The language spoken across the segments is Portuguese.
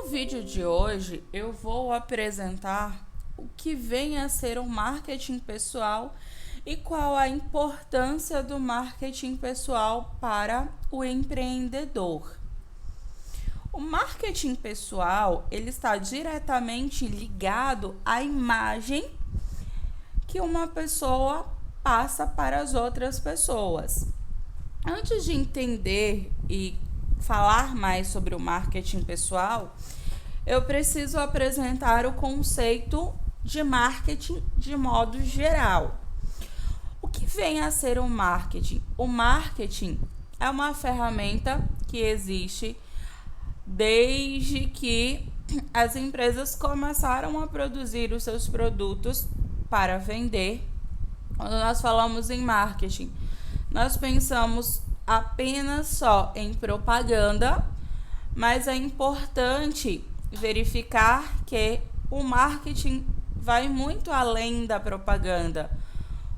No vídeo de hoje, eu vou apresentar o que vem a ser o marketing pessoal e qual a importância do marketing pessoal para o empreendedor. O marketing pessoal, ele está diretamente ligado à imagem que uma pessoa passa para as outras pessoas. Antes de entender e falar mais sobre o marketing pessoal, eu preciso apresentar o conceito de marketing de modo geral. O que vem a ser o marketing? O marketing é uma ferramenta que existe desde que as empresas começaram a produzir os seus produtos para vender. Quando nós falamos em marketing, nós pensamos apenas só em propaganda, mas é importante verificar que o marketing vai muito além da propaganda.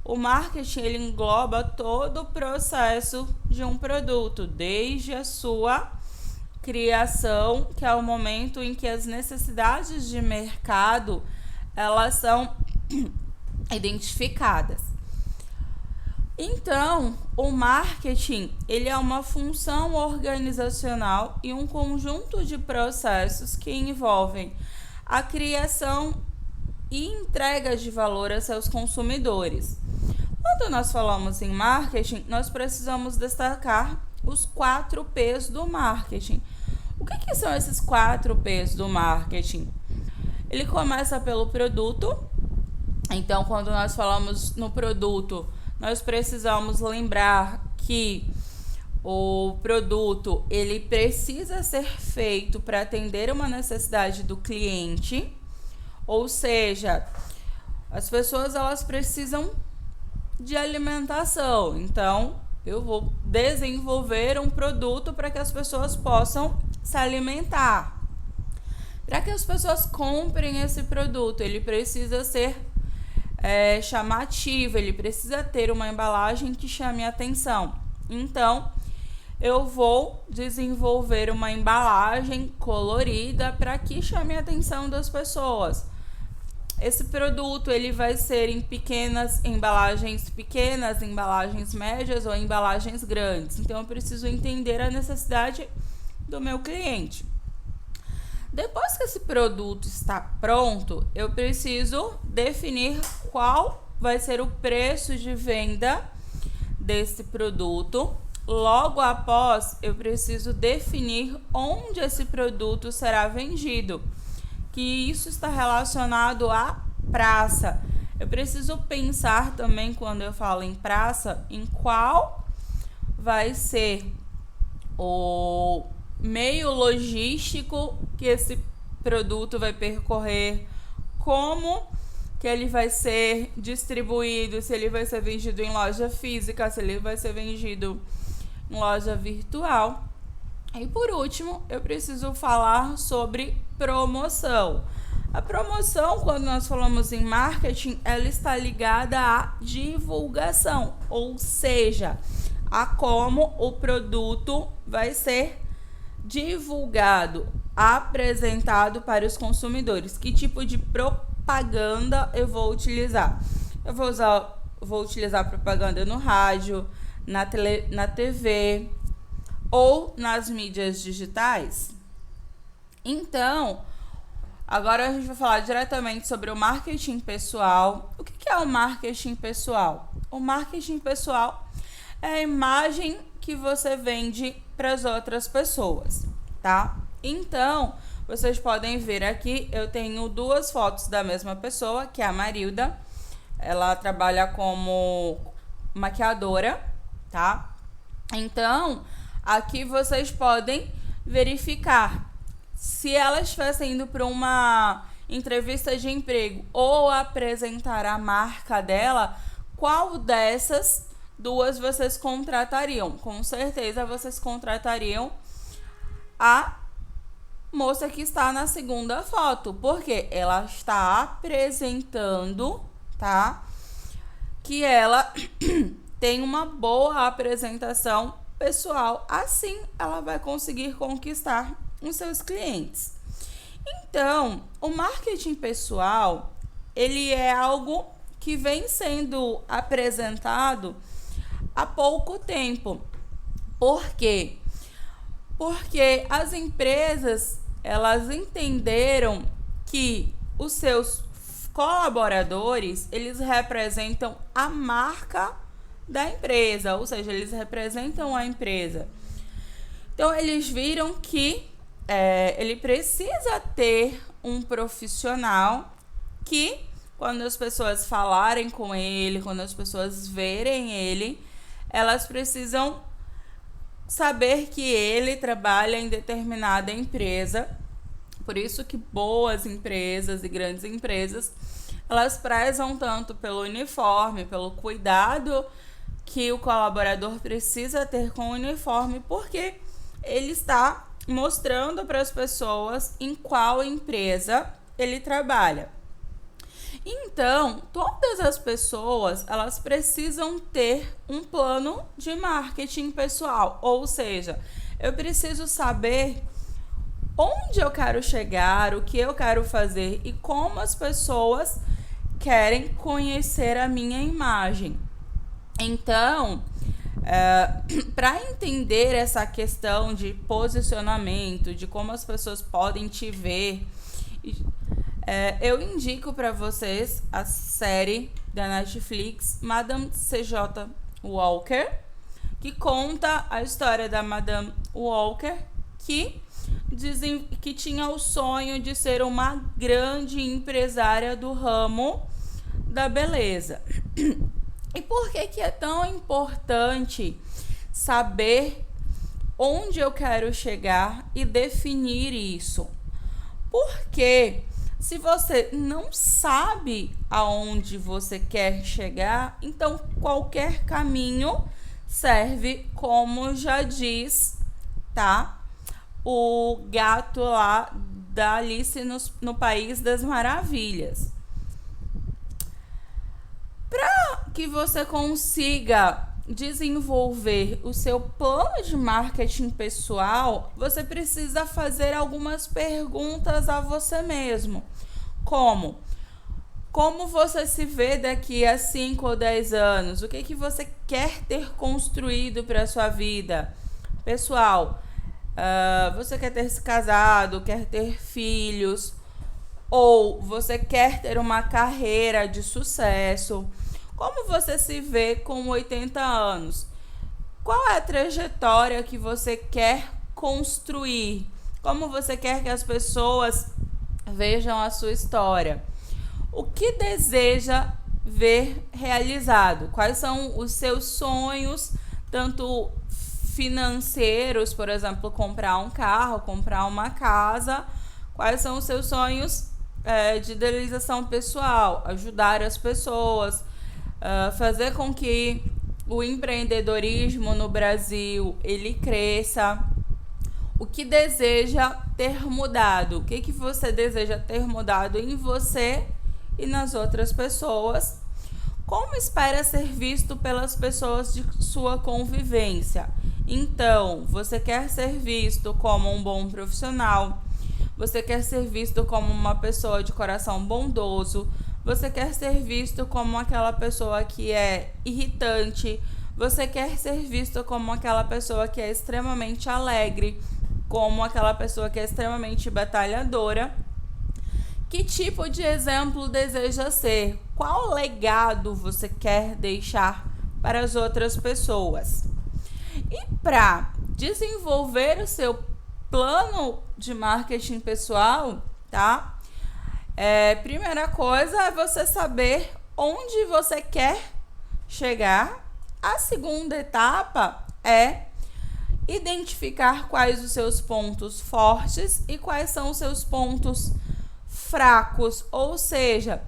O marketing ele engloba todo o processo de um produto, desde a sua criação, que é o momento em que as necessidades de mercado elas são identificadas. Então, o marketing ele é uma função organizacional e um conjunto de processos que envolvem a criação e entrega de valor a seus consumidores. Quando nós falamos em marketing, nós precisamos destacar os 4 P's do marketing. O que são esses 4 P's do marketing? Ele começa pelo produto. Então, quando nós falamos no produto, nós precisamos lembrar que o produto ele precisa ser feito para atender uma necessidade do cliente, ou seja, as pessoas elas precisam de alimentação. Então, eu vou desenvolver um produto para que as pessoas possam se alimentar. Para que as pessoas comprem esse produto, ele precisa ser chamativo, ele precisa ter uma embalagem que chame a atenção. Então, eu vou desenvolver uma embalagem colorida para que chame a atenção das pessoas. Esse produto ele vai ser em pequenas, embalagens médias ou embalagens grandes. Então, eu preciso entender a necessidade do meu cliente. Depois que esse produto está pronto, eu preciso definir qual vai ser o preço de venda desse produto. Logo após, eu preciso definir onde esse produto será vendido, que isso está relacionado à praça. Eu preciso pensar também, quando eu falo em praça, em qual vai ser o meio logístico que esse produto vai percorrer, como que ele vai ser distribuído, se ele vai ser vendido em loja física, se ele vai ser vendido em loja virtual. E por último, eu preciso falar sobre promoção. A promoção, quando nós falamos em marketing, ela está ligada à divulgação, ou seja, a como o produto vai ser divulgado, apresentado para os consumidores. Que tipo de propaganda eu vou utilizar? Eu vou utilizar propaganda no rádio, na TV ou nas mídias digitais. Então, agora a gente vai falar diretamente sobre o marketing pessoal. O que é o marketing pessoal? O marketing pessoal é a imagem que você vende para as outras pessoas, tá? Então, vocês podem ver aqui, eu tenho 2 fotos da mesma pessoa, que é a Marilda. Ela trabalha como maquiadora, tá? Então, aqui vocês podem verificar se ela estivesse indo para uma entrevista de emprego ou apresentar a marca dela, qual dessas 2 vocês contratariam? Com certeza vocês contratariam a moça que está na segunda foto, porque ela está apresentando, tá? Que ela tem uma boa apresentação pessoal, assim ela vai conseguir conquistar os seus clientes. Então, o marketing pessoal, ele é algo que vem sendo apresentado há pouco tempo. Por quê? Porque as empresas, elas entenderam que os seus colaboradores, eles representam a marca da empresa, ou seja, eles representam a empresa. Então, eles viram que ele precisa ter um profissional que, quando as pessoas falarem com ele, quando as pessoas verem ele, elas precisam saber que ele trabalha em determinada empresa. Por isso que boas empresas e grandes empresas, elas prezam tanto pelo uniforme, pelo cuidado que o colaborador precisa ter com o uniforme, porque ele está mostrando para as pessoas em qual empresa ele trabalha. Então, todas as pessoas, elas precisam ter um plano de marketing pessoal, ou seja, eu preciso saber onde eu quero chegar, o que eu quero fazer e como as pessoas querem conhecer a minha imagem. Então, para entender essa questão de posicionamento, de como as pessoas podem te ver, eu indico para vocês a série da Netflix Madame C.J. Walker, que conta a história da Madame Walker, que tinha o sonho de ser uma grande empresária do ramo da beleza. E por que é tão importante saber onde eu quero chegar e definir isso? Porque se você não sabe aonde você quer chegar, então qualquer caminho serve, como já diz, tá? O gato lá da Alice no País das Maravilhas. Para que você consiga desenvolver o seu plano de marketing pessoal, você precisa fazer algumas perguntas a você mesmo. Como você se vê daqui a 5 ou 10 anos? O que você quer ter construído para a sua vida? Pessoal, você quer ter se casado, quer ter filhos, ou você quer ter uma carreira de sucesso? Como você se vê com 80 anos? Qual é a trajetória que você quer construir? Como você quer que as pessoas vejam a sua história? O que deseja ver realizado? Quais são os seus sonhos, tanto financeiros, por exemplo, comprar um carro, comprar uma casa? Quais são os seus sonhos de realização pessoal? Ajudar as pessoas, fazer com que o empreendedorismo no Brasil ele cresça. O que deseja ter mudado? O que você deseja ter mudado em você e nas outras pessoas? Como espera ser visto pelas pessoas de sua convivência? Então, você quer ser visto como um bom profissional? Você quer ser visto como uma pessoa de coração bondoso? Você quer ser visto como aquela pessoa que é irritante? Você quer ser visto como aquela pessoa que é extremamente alegre? Como aquela pessoa que é extremamente batalhadora? Que tipo de exemplo deseja ser? Qual legado você quer deixar para as outras pessoas? E para desenvolver o seu plano de marketing pessoal, tá? Primeira coisa é você saber onde você quer chegar. A segunda etapa é identificar quais os seus pontos fortes e quais são os seus pontos fracos, ou seja,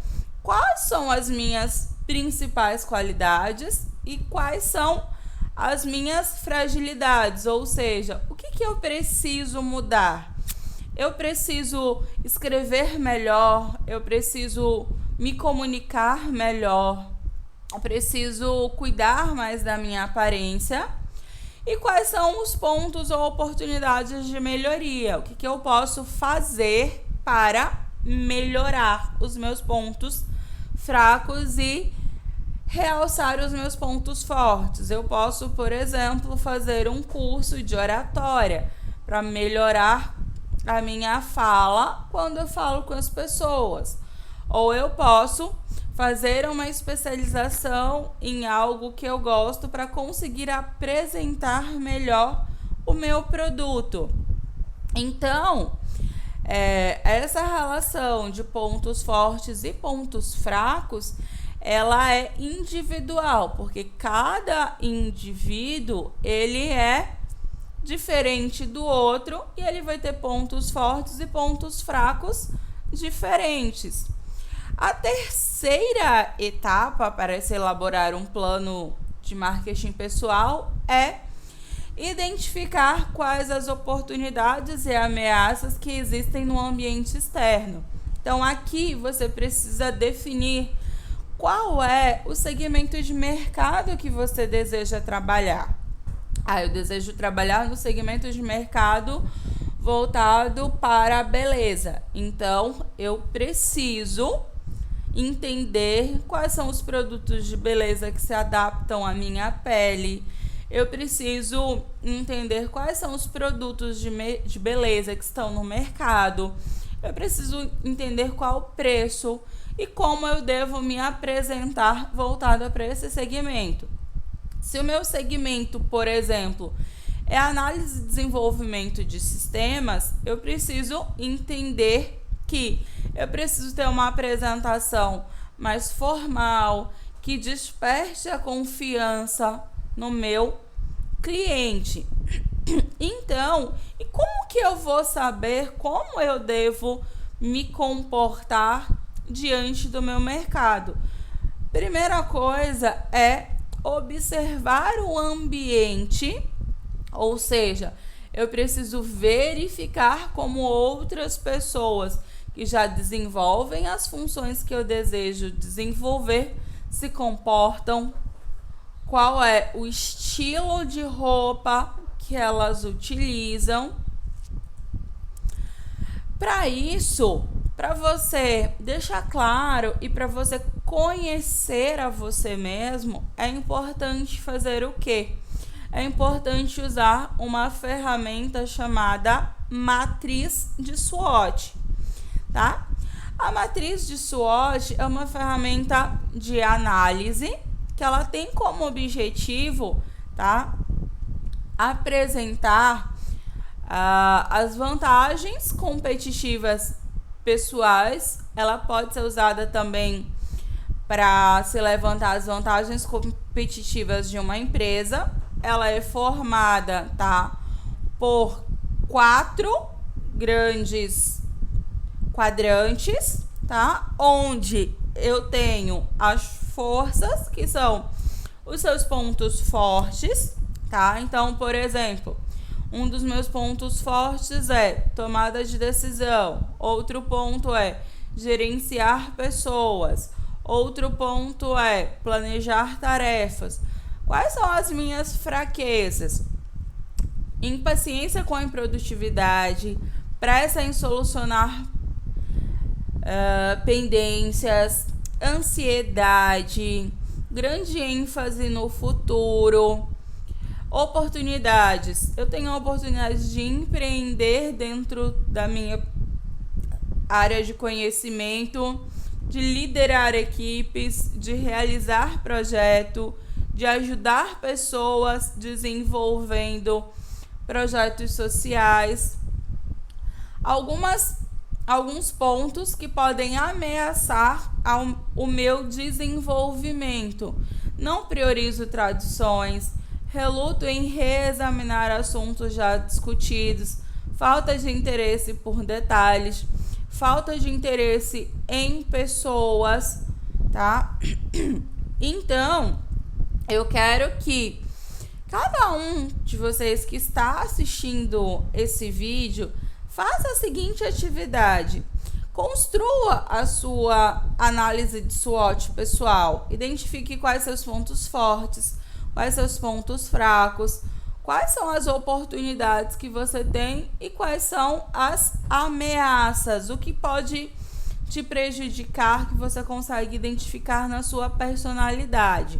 quais são as minhas principais qualidades e quais são as minhas fragilidades, ou seja, o que eu preciso mudar? Eu preciso escrever melhor, eu preciso me comunicar melhor, eu preciso cuidar mais da minha aparência. E quais são os pontos ou oportunidades de melhoria? O que eu posso fazer para melhorar os meus pontos fracos e realçar os meus pontos fortes. Eu posso, por exemplo, fazer um curso de oratória para melhorar a minha fala quando eu falo com as pessoas. Ou eu posso fazer uma especialização em algo que eu gosto para conseguir apresentar melhor o meu produto. Então, essa relação de pontos fortes e pontos fracos, ela é individual, porque cada indivíduo, ele é diferente do outro e ele vai ter pontos fortes e pontos fracos diferentes. A terceira etapa para se elaborar um plano de marketing pessoal é identificar quais as oportunidades e ameaças que existem no ambiente externo. Então, aqui você precisa definir qual é o segmento de mercado que você deseja trabalhar. Eu desejo trabalhar no segmento de mercado voltado para a beleza. Então, eu preciso entender quais são os produtos de beleza que se adaptam à minha pele. Eu preciso entender quais são os produtos de beleza que estão no mercado. Eu preciso entender qual o preço e como eu devo me apresentar voltada para esse segmento. Se o meu segmento, por exemplo, é análise e desenvolvimento de sistemas, eu preciso entender que eu preciso ter uma apresentação mais formal, que desperte a confiança no meu cliente. Então, e como que eu vou saber como eu devo me comportar diante do meu mercado? Primeira coisa é observar o ambiente, ou seja, eu preciso verificar como outras pessoas que já desenvolvem as funções que eu desejo desenvolver se comportam, qual é o estilo de roupa que elas utilizam. Para isso, para você deixar claro e para você conhecer a você mesmo, é importante fazer o quê? É importante usar uma ferramenta chamada matriz de SWOT, tá? A matriz de SWOT é uma ferramenta de análise que ela tem como objetivo, tá, apresentar as vantagens competitivas pessoais. Ela pode ser usada também para se levantar as vantagens competitivas de uma empresa. Ela é formada, tá, por 4 grandes quadrantes, tá, onde eu tenho as forças, que são os seus pontos fortes, tá? Então, por exemplo, um dos meus pontos fortes é tomada de decisão. Outro ponto é gerenciar pessoas. Outro ponto é planejar tarefas. Quais são as minhas fraquezas? Impaciência com a improdutividade, pressa em solucionar pendências, ansiedade, grande ênfase no futuro. Oportunidades. Eu tenho a oportunidade de empreender dentro da minha área de conhecimento, de liderar equipes, de realizar projeto, de ajudar pessoas desenvolvendo projetos sociais. Alguns pontos que podem ameaçar o meu desenvolvimento. Não priorizo tradições, reluto em reexaminar assuntos já discutidos, falta de interesse por detalhes, falta de interesse em pessoas, tá? Então, eu quero que cada um de vocês que está assistindo esse vídeo faça a seguinte atividade: construa a sua análise de SWOT pessoal, identifique quais seus pontos fortes, quais seus pontos fracos, Quais são as oportunidades que você tem e quais são as ameaças? O que pode te prejudicar que você consegue identificar na sua personalidade?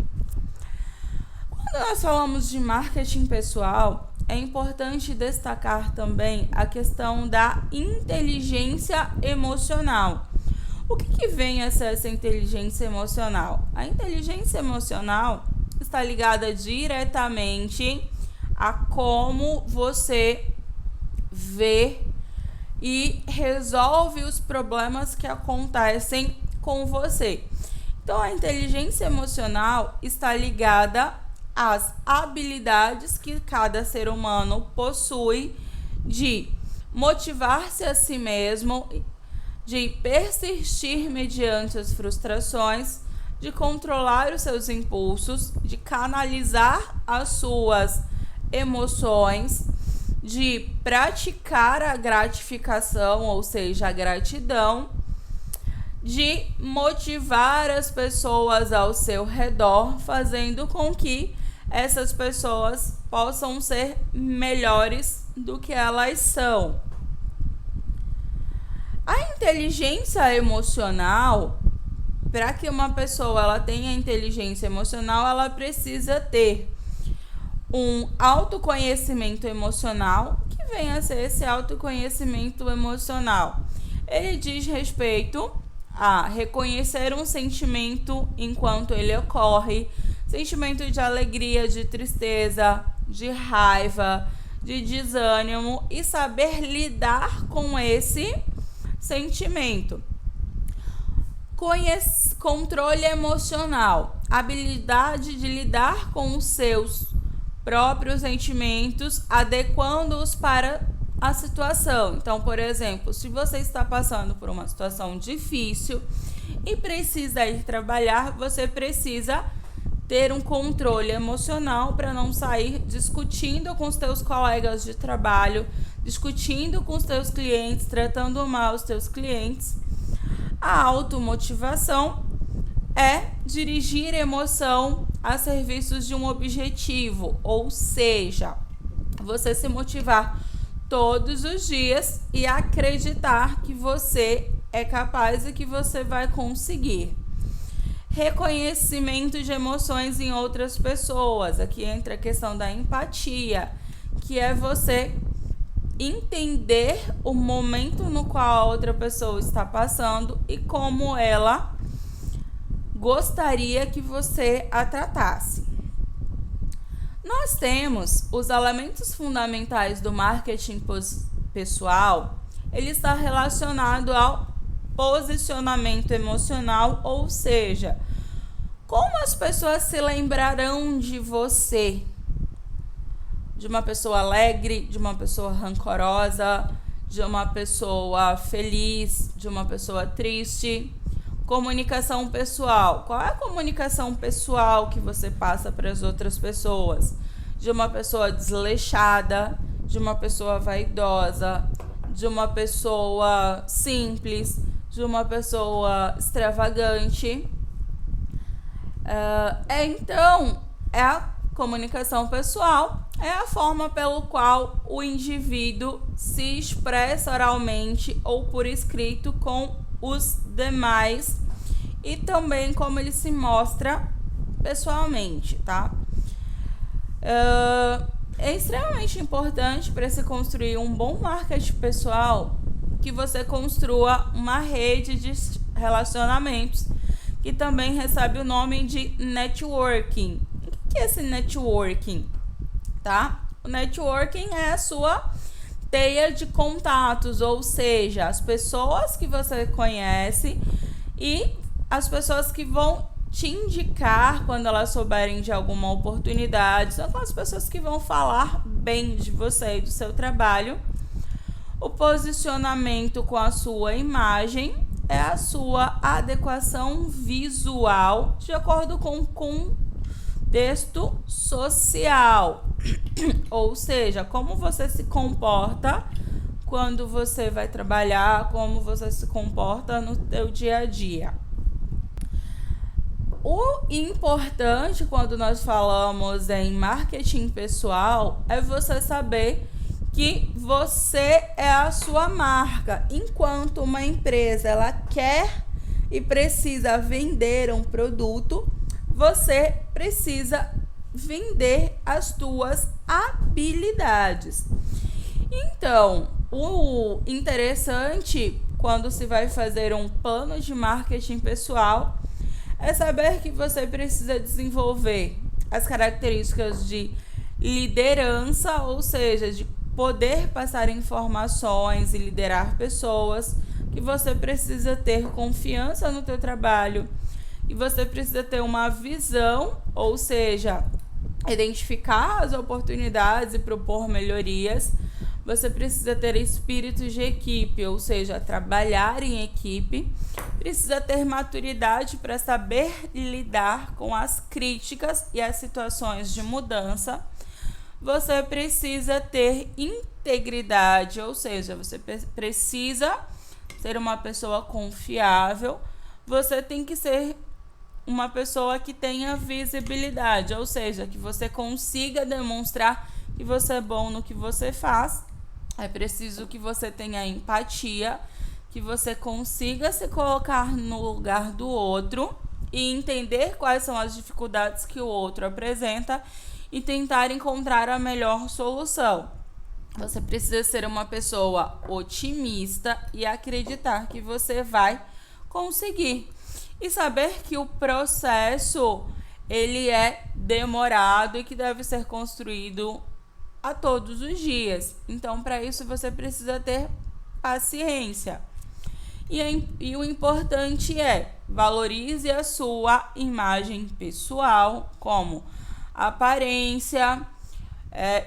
Quando nós falamos de marketing pessoal, é importante destacar também a questão da inteligência emocional. O que vem a ser essa inteligência emocional? A inteligência emocional está ligada diretamente a como você vê e resolve os problemas que acontecem com você. Então, a inteligência emocional está ligada às habilidades que cada ser humano possui de motivar-se a si mesmo, de persistir mediante as frustrações, de controlar os seus impulsos, de canalizar as suas emoções, de praticar a gratificação, ou seja, a gratidão, de motivar as pessoas ao seu redor, fazendo com que essas pessoas possam ser melhores do que elas são. A inteligência emocional, para que uma pessoa ela tenha inteligência emocional, ela precisa ter um autoconhecimento emocional. O que vem a ser esse autoconhecimento emocional? Ele diz respeito a reconhecer um sentimento enquanto ele ocorre, sentimento de alegria, de tristeza, de raiva, de desânimo, e saber lidar com esse sentimento. Controle emocional, habilidade de lidar com os seus próprios sentimentos, adequando-os para a situação. Então, por exemplo, se você está passando por uma situação difícil e precisa ir trabalhar, você precisa ter um controle emocional para não sair discutindo com os teus colegas de trabalho, discutindo com os teus clientes, tratando mal os teus clientes. A automotivação é dirigir emoção a serviços de um objetivo, ou seja, você se motivar todos os dias e acreditar que você é capaz e que você vai conseguir. Reconhecimento de emoções em outras pessoas. Aqui entra a questão da empatia, que é você entender o momento no qual a outra pessoa está passando e como ela gostaria que você a tratasse. Nós temos os elementos fundamentais do marketing pessoal. Ele está relacionado ao posicionamento emocional, ou seja, como as pessoas se lembrarão de você? De uma pessoa alegre, de uma pessoa rancorosa, de uma pessoa feliz, de uma pessoa triste. Comunicação pessoal. Qual é a comunicação pessoal que você passa para as outras pessoas? De uma pessoa desleixada, de uma pessoa vaidosa, de uma pessoa simples, de uma pessoa extravagante. Então, a comunicação pessoal é a forma pelo qual o indivíduo se expressa oralmente ou por escrito com os demais e também como ele se mostra pessoalmente, tá? É extremamente importante para se construir um bom marketing pessoal que você construa uma rede de relacionamentos que também recebe o nome de networking. O que é esse networking? Tá? O networking é a sua teia de contatos, ou seja, as pessoas que você conhece e as pessoas que vão te indicar quando elas souberem de alguma oportunidade, são aquelas pessoas que vão falar bem de você e do seu trabalho. O posicionamento com a sua imagem é a sua adequação visual de acordo com o contexto social. Ou seja, como você se comporta quando você vai trabalhar, como você se comporta no seu dia a dia. o importante quando nós falamos em marketing pessoal é você saber que você é a sua marca. Enquanto uma empresa ela quer e precisa vender um produto, você precisa vender as tuas habilidades. Então, o interessante quando se vai fazer um plano de marketing pessoal é saber que você precisa desenvolver as características de liderança, ou seja, de poder passar informações e liderar pessoas, que você precisa ter confiança no teu trabalho, que você precisa ter uma visão, ou seja, identificar as oportunidades e propor melhorias. Você precisa ter espírito de equipe, ou seja, trabalhar em equipe. Precisa ter maturidade para saber lidar com as críticas e as situações de mudança. Você precisa ter integridade, ou seja, você precisa ser uma pessoa confiável. Você tem que ser uma pessoa que tenha visibilidade, ou seja, que você consiga demonstrar que você é bom no que você faz. É preciso que você tenha empatia, que você consiga se colocar no lugar do outro e entender quais são as dificuldades que o outro apresenta e tentar encontrar a melhor solução. Você precisa ser uma pessoa otimista e acreditar que você vai conseguir. E saber que o processo ele é demorado e que deve ser construído a todos os dias. Então, para isso, você precisa ter paciência. E o importante é valorize a sua imagem pessoal, como aparência.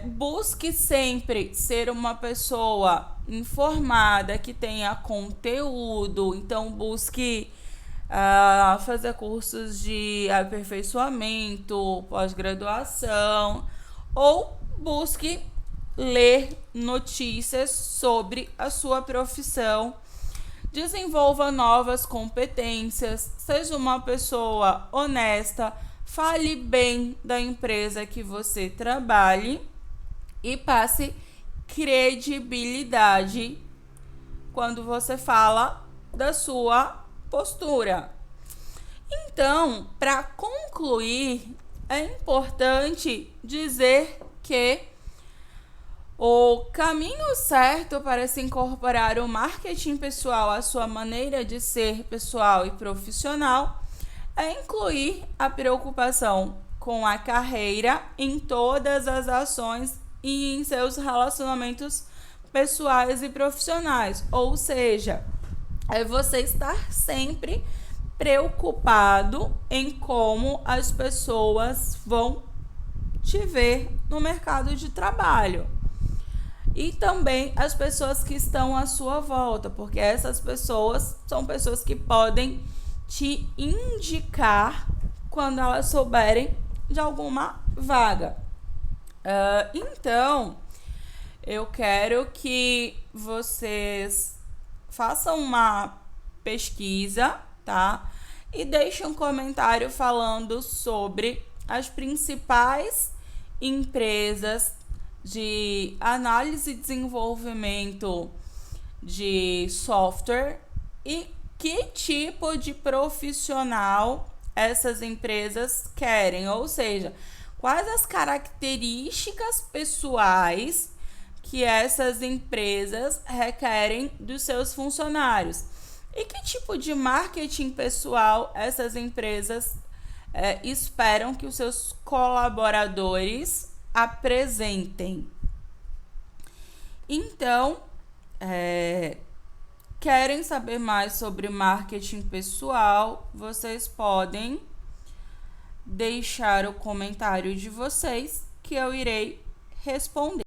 Busque sempre ser uma pessoa informada, que tenha conteúdo. Então, busque fazer cursos de aperfeiçoamento, pós-graduação, ou busque ler notícias sobre a sua profissão. Desenvolva novas competências, seja uma pessoa honesta, fale bem da empresa que você trabalhe e passe credibilidade quando você fala da sua postura. Então, para concluir, é importante dizer que o caminho certo para se incorporar o marketing pessoal à sua maneira de ser pessoal e profissional é incluir a preocupação com a carreira em todas as ações e em seus relacionamentos pessoais e profissionais. Ou seja, é você estar sempre preocupado em como as pessoas vão te ver no mercado de trabalho. E também as pessoas que estão à sua volta, porque essas pessoas são pessoas que podem te indicar quando elas souberem de alguma vaga. Então, eu quero que vocês façam uma pesquisa, tá? E deixem um comentário falando sobre as principais empresas de análise e desenvolvimento de software e que tipo de profissional essas empresas querem, ou seja, quais as características pessoais que essas empresas requerem dos seus funcionários e que tipo de marketing pessoal essas empresas esperam que os seus colaboradores apresentem. Então, querem saber mais sobre marketing pessoal? Vocês podem deixar o comentário de vocês que eu irei responder.